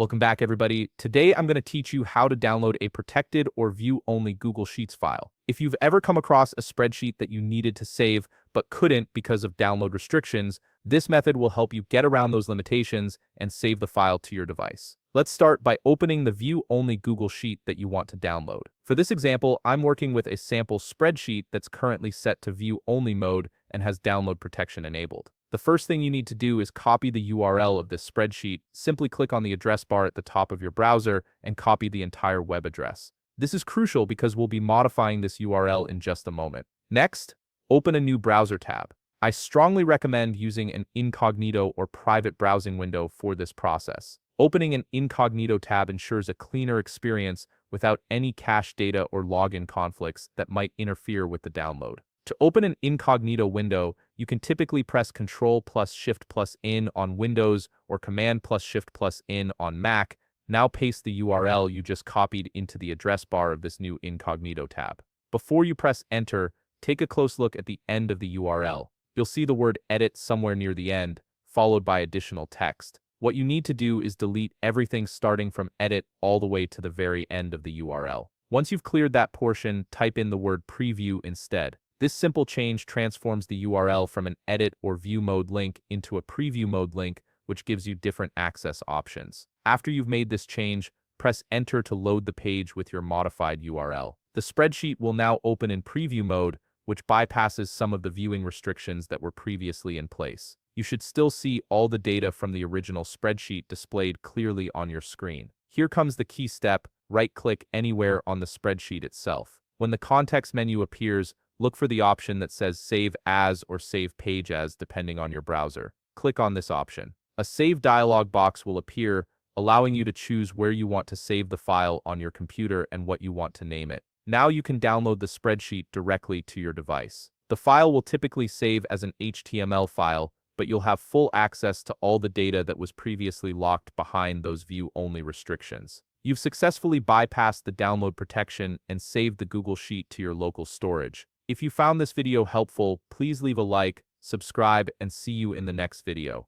Welcome back, everybody. Today, I'm going to teach you how to download a protected or view-only Google Sheets file. If you've ever come across a spreadsheet that you needed to save but couldn't because of download restrictions, this method will help you get around those limitations and save the file to your device. Let's start by opening the view-only Google Sheet that you want to download. For this example, I'm working with a sample spreadsheet that's currently set to view-only mode and has download protection enabled. The first thing you need to do is copy the URL of this spreadsheet. Simply click on the address bar at the top of your browser and copy the entire web address. This is crucial because we'll be modifying this URL in just a moment. Next, open a new browser tab. I strongly recommend using an incognito or private browsing window for this process. Opening an incognito tab ensures a cleaner experience without any cache data or login conflicts that might interfere with the download. To open an incognito window, you can typically press Ctrl+Shift+N on Windows or Command+Shift+N on Mac. Now paste the URL you just copied into the address bar of this new incognito tab. Before you press Enter, take a close look at the end of the URL. You'll see the word Edit somewhere near the end, followed by additional text. What you need to do is delete everything starting from Edit all the way to the very end of the URL. Once you've cleared that portion, type in the word Preview instead. This simple change transforms the URL from an edit or view mode link into a preview mode link, which gives you different access options. After you've made this change, press Enter to load the page with your modified URL. The spreadsheet will now open in preview mode, which bypasses some of the viewing restrictions that were previously in place. You should still see all the data from the original spreadsheet displayed clearly on your screen. Here comes the key step: right-click anywhere on the spreadsheet itself. When the context menu appears, look for the option that says Save As or Save Page As depending on your browser. Click on this option. A Save dialog box will appear, allowing you to choose where you want to save the file on your computer and what you want to name it. Now you can download the spreadsheet directly to your device. The file will typically save as an HTML file, but you'll have full access to all the data that was previously locked behind those view-only restrictions. You've successfully bypassed the download protection and saved the Google Sheet to your local storage. If you found this video helpful, please leave a like, subscribe, and see you in the next video.